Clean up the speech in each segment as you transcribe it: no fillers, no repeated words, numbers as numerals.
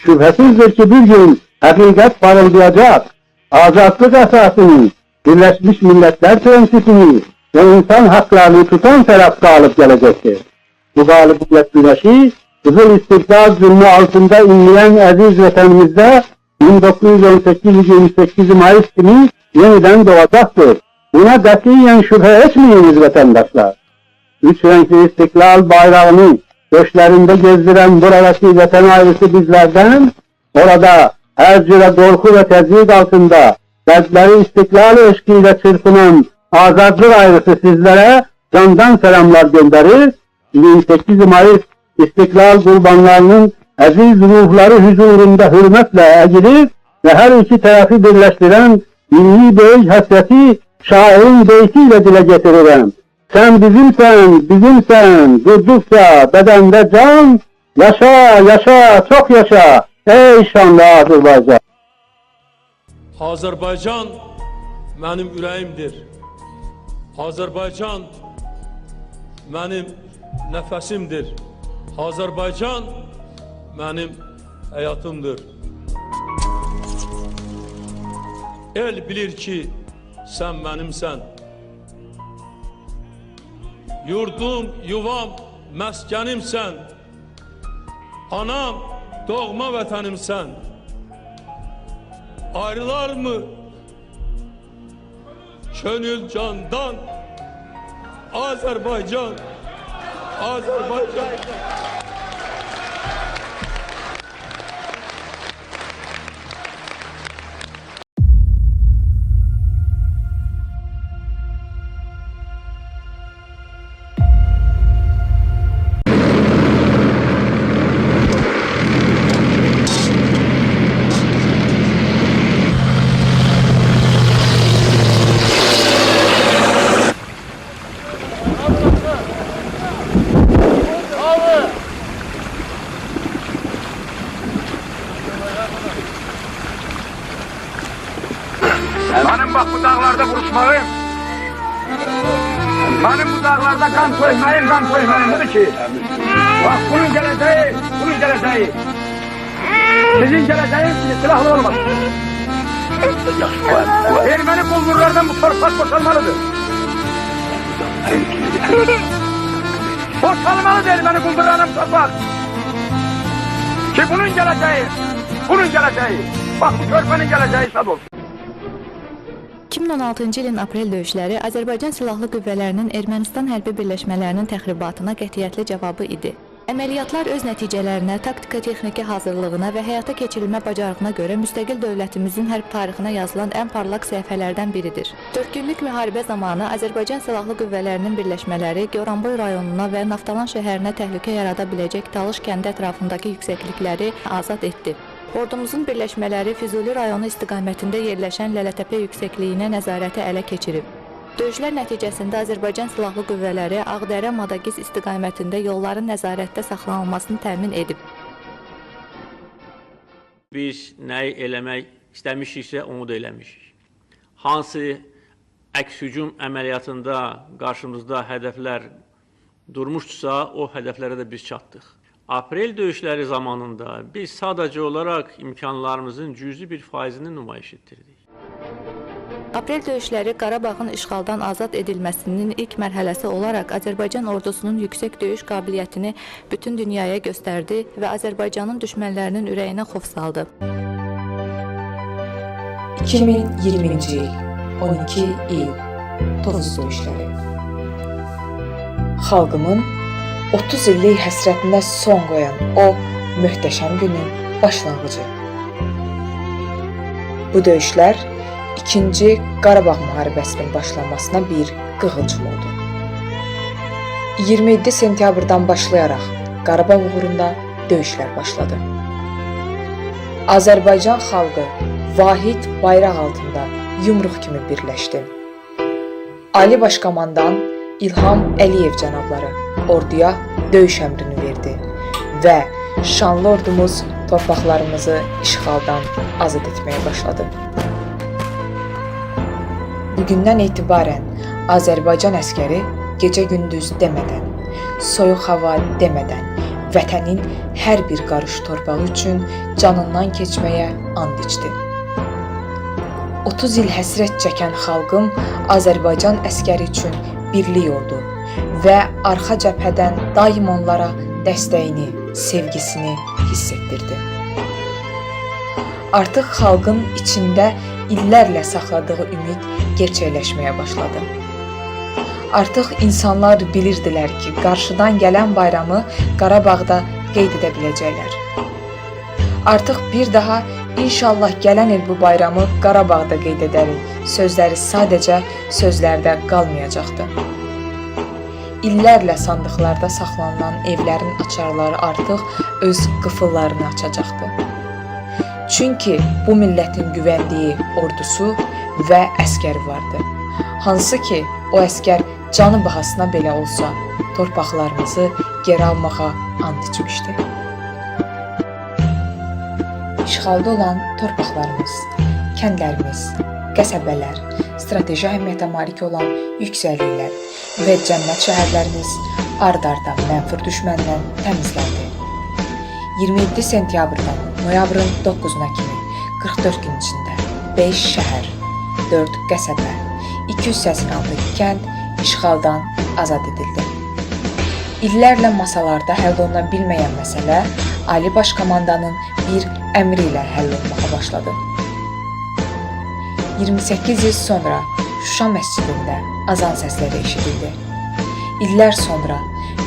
Şüphesizdir ki bir gün hakikat parıldayacak, azatlık esasını, Birleşmiş Milletler prensipini ve insan haklarını tutan tarafta alıp gelecektir. Bu galibiyet güneşi, Kızıl İstiklal zulmü altında inleyen aziz vatanımızda 1918-28 Mayıs günü yeniden doğacaktır. Buna katiyen şüphe etmeyiniz vatandaşlar. Üç renkli İstiklal bayrağını göçlerinde gezdiren buradaki vatan ailesi bizlerden, orada her cüre korku ve tezyiq altında kalpleri istiklal eşkiyle çırpınan azadlık ailesi sizlere candan selamlar gönderir. 28 Mayıs İstiklal kurbanlarının aziz ruhları huzurunda hürmetle eğilir ve her iki tarafı birleştiren milli büyük hasreti şairin beytiyle dile getiririm. Sen bizimsen, bizimsen, durdukça bedende can, yaşa, yaşa, çok yaşa, ey şanlı Azərbaycan. Azərbaycan mənim ürəyimdir. Azərbaycan mənim nəfəsimdir. Azərbaycan mənim həyatımdır. El bilir ki, sən mənimsən. Yurdum, yuvam, məskənimsən. Anam, doğma vətənimsən. Ayrılar mı könül candan? Azərbaycan, Azərbaycan. Benim bak bu dağlarda vuruşmayım. Benim bu dağlarda kan koymayım dedi ki. Bak bunun geleceği. Sizin geleceğiniz silahlı olmaz. Ermeni bulgurlardan bu torpak boşalmalıdır. Boşalmalıdır Ermeni bulgurlardan bu torpak. Ki bunun geleceği. Bak bu körpenin geleceği şad olsun. 2016-cı ilin aprel döyüşləri Azərbaycan Silahlı Qüvvələrinin Ermənistan hərbi birləşmələrinin təxribatına qətiyyətli cavabı idi. Əməliyyatlar öz nəticələrinə, taktika-texniki hazırlığına və həyata keçirilmə bacarığına görə müstəqil dövlətimizin hərb tarixinə yazılan ən parlaq səhifələrdən biridir. 4 günlük müharibə zamanı Azərbaycan Silahlı Qüvvələrinin birləşmələri Goranboy rayonuna və Naftalan şəhərinə təhlükə yarada biləcək Talış kəndi ətrafındakı yüksəklikləri azad etdi. Ordumuzun birləşmələri Füzuli rayonu istiqamətində yerləşən Lələtəpə yüksəkliyinə nəzarəti ələ keçirib. Döyüşlər nəticəsində Azərbaycan Silahlı Qüvvələri Ağdərə-Madagiz istiqamətində yolların nəzarətdə saxlanılmasını təmin edib. Biz nəyi eləmək istəmişiksə, onu da eləmişik. Hansı əks-hücum əməliyyatında qarşımızda hədəflər durmuşdursa, o hədəflərə də biz çatdıq. Aprel döyüşləri zamanında biz sadəcə olaraq imkanlarımızın cüzi bir faizini nümayiş etdirdik. Aprel döyüşləri Qarabağın işğaldan azad edilməsinin ilk mərhələsi olaraq Azərbaycan ordusunun yüksək döyüş qabiliyyətini bütün dünyaya göstərdi və Azərbaycanın düşmənlərinin ürəyinə xof saldı. 2020-ci il, 12 il, Tovuz döyüşləri. Xalqımın 30 illik həsrətinə son qoyan o möhtəşəm günün başlanğıcı. Bu döyüşlər 2-ci Qarabağ müharibəsinin başlanmasına bir qığılcım oldu. 27 sentyabrdan başlayaraq Qarabağ uğrunda döyüşlər başladı. Azərbaycan xalqı vahid bayraq altında yumruq kimi birləşdi. Ali Başkomandan İlham Əliyev cənabları orduya döyüş əmrini verdi və şanlı ordumuz torpaqlarımızı işğaldan azad etməyə başladı. Bugündən etibarən Azərbaycan əskəri gecə-gündüz demədən, soyuq hava demədən vətənin hər bir qarış torpağı üçün canından keçməyə and içdi. 30 il həsrət çəkən xalqım Azərbaycan əskəri üçün birlik oldu və arxa cəbhədən daim onlara dəstəyini, sevgisini hiss etdirdi. Artıq xalqın içində illərlə saxladığı ümid gerçəkləşməyə başladı. Artıq insanlar bilirdilər ki, qarşıdan gələn bayramı Qarabağda qeyd edə biləcəklər. Artıq bir daha inşallah gələn il bu bayramı Qarabağda qeyd edərik sözləri sadəcə sözlərdə qalmayacaqdı. İllərlə sandıqlarda saxlanılan evlərin açarları artıq öz qıfıllarını açacaqdı. Çünki bu millətin güvəndiyi ordusu və əskəri vardı. Hansı ki, o əskər canı bahasına belə olsa, torpaqlarımızı geri almağa and içmişdi. İşğalda olan torpaqlarımız, kəndlərimiz, qəsəbələr, strateji əhəmiyyətə malik olan yüksəkliklər və cənnət şəhərlərimiz ard-arda mənfur düşməndən təmizləndi. 27 sentyabrdan noyabrın 9-na kimi 44 gün içində 5 şəhər, 4 qəsəbə, 286 kənd işğaldan azad edildi. İllərlə masalarda həll oluna bilməyən məsələ Ali Baş Komandanın bir əmri ilə həll olmağa başladı. 28 il sonra Şuşa məscidində azan səsləri eşidildi. İllər sonra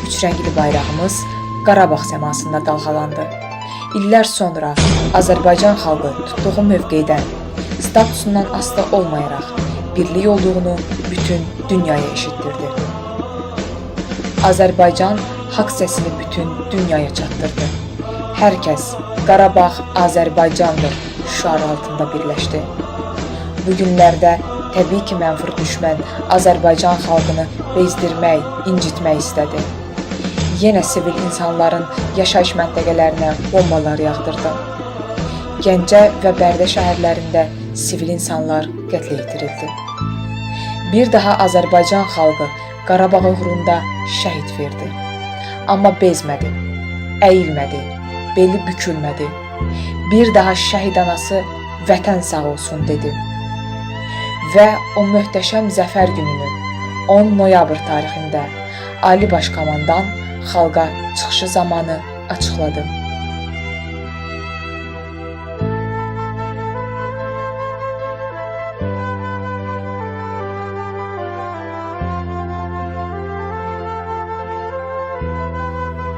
üçrəngli bayrağımız Qarabağ səmasında dalğalandı. İllər sonra Azərbaycan xalqı tutduğu mövqedən, statusundan asılı olmayaraq birlik olduğunu bütün dünyaya eşitdirdi. Azərbaycan haqq səsini bütün dünyaya çatdırdı. Hər kəs Qarabağ Azərbaycandır şüarı altında birləşdi. Bu günlərdə təbii ki, mənfur düşmən Azərbaycan xalqını bezdirmək, incitmək istədi. Yenə sivil insanların yaşayış məntəqələrinə bombalar yağdırdı. Gəncə və Bərdə şəhərlərində sivil insanlar qətlə yetirildi. Bir daha Azərbaycan xalqı Qarabağ uğrunda şəhid verdi. Amma bezmədi, əyilmədi, beli bükülmədi. Bir daha şəhid anası vətən sağ olsun dedi. Və o möhtəşəm zəfər gününün 10 noyabr tarixində Ali Baş Komandan xalqa çıxışı zamanı açıqladı.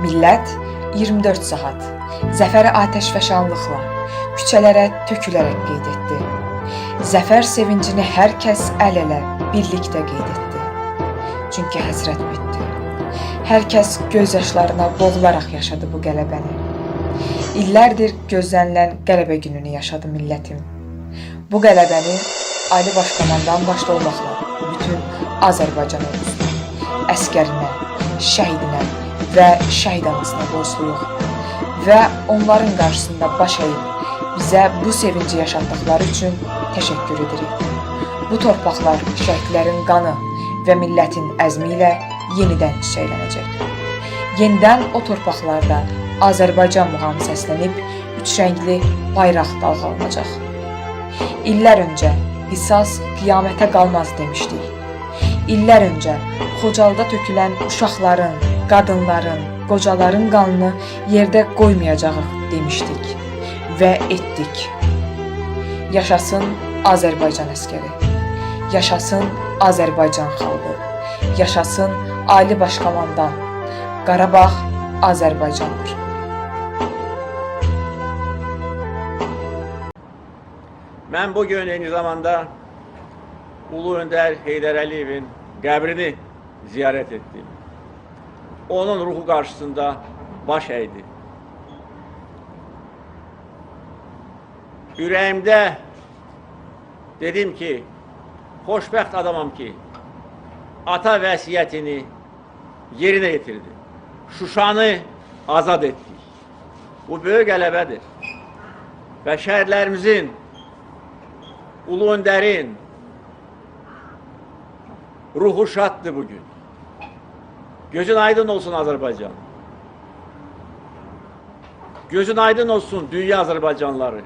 Millət 24 saat zəfəri atəşfəşanlıqla küçələrə tökülərək qeyd etdi. Zəfər sevincini hər kəs əl-ələ birlikdə qeyd etdi. Çünki həsrət bitdi. Hər kəs göz yaşlarına boğularaq yaşadı bu qələbəni. İllərdir gözlənilən qələbə gününü yaşadı millətim. Bu qələbəni Ali Baş Komandan başda olmaqla bütün Azərbaycan ordusuna, əskərinə, şəhidinə və şəhid anasına borcluyuq və onların qarşısında baş əyib bizə bu sevinci yaşatdıqları üçün təşəkkür edirik. Bu torpaqlar şəhidlərin qanı və millətin əzmi ilə yenidən çiçəklənəcək. Yenidən o torpaqlarda Azərbaycan muğamı səslənib, üçrəngli bayraq dalğalanacaq. İllər öncə qisas qiyamətə qalmaz demişdik. İllər öncə Xocalda tökülən uşaqların, qadınların, qocaların qanını yerdə qoymayacağıq demişdik və etdik. Yaşasın Azərbaycan əskəri, yaşasın Azərbaycan xalqı, yaşasın Ali Baş Komandan, Qarabağ Azərbaycandır. Mən bugün eyni zamanda Ulu Öndər Heydər Əliyevin qəbrini ziyarət etdim. Onun ruhu qarşısında baş əydi. Ürəyimdə dedim ki, xoşbəxt adamam ki, ata vəsiyyətini yerinə yetirdi. Şuşanı azad etdik. Bu böyük qələbədir. Və şəhərlərimizin, Ulu Öndərin ruhu şaddır bugün. Gözün aydın olsun Azərbaycan. Gözün aydın olsun dünya Azərbaycanlıları.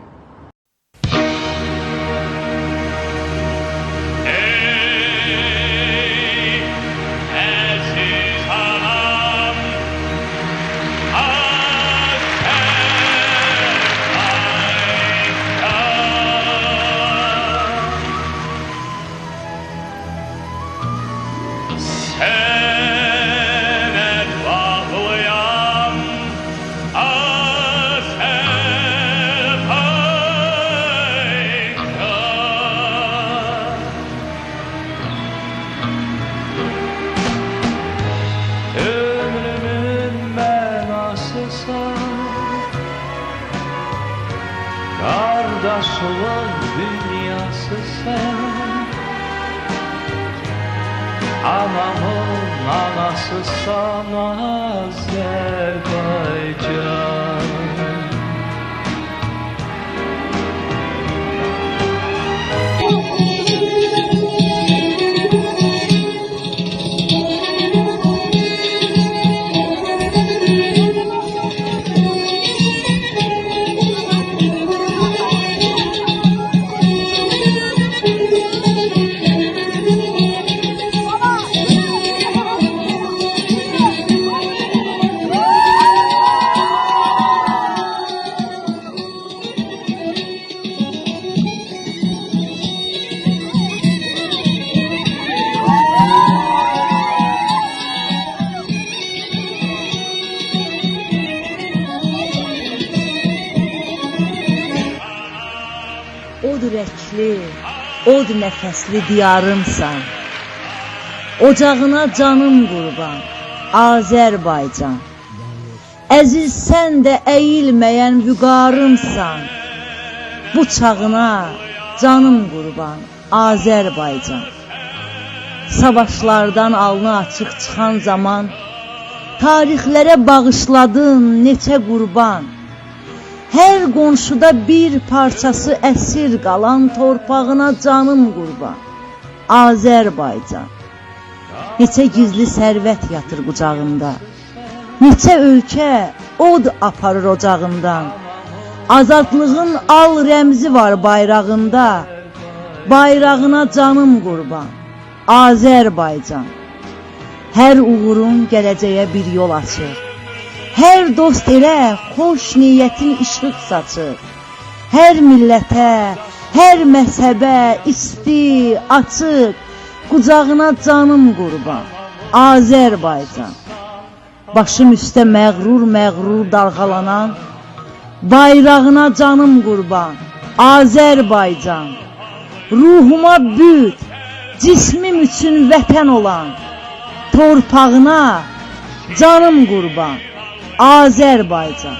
Ömrümün mənasısan, qardaşlığın dünyasısan, anamın anasısan Azərbaycan. Od ürəkli, od nəfəsli diyarımsan. Ocağına canım qurban, Azərbaycan. Əziz sən də əyilməyən vüqarımsan. Bu çağına canım qurban, Azərbaycan. Savaşlardan alnı açıq çıxan zaman, tarixlərə bağışladın neçə qurban. Hər qonşuda bir parçası əsir qalan torpağına canım qurban, Azərbaycan. Neçə gizli sərvət yatır qucağında, neçə ölkə od aparır ocağından. Azadlığın al rəmzi var bayrağında, bayrağına canım qurban, Azərbaycan. Hər uğurun gələcəyə bir yol açır. Hər dost elə xoş niyyətin işıq saçır. Hər millətə, hər məzhəbə isti, açıq, qucağına canım qurban, Azərbaycan. Başım üstə məğrur dalğalanan, bayrağına canım qurban, Azərbaycan. Ruhuma büt, cismim üçün vətən olan, torpağına canım qurban, Azərbaycan.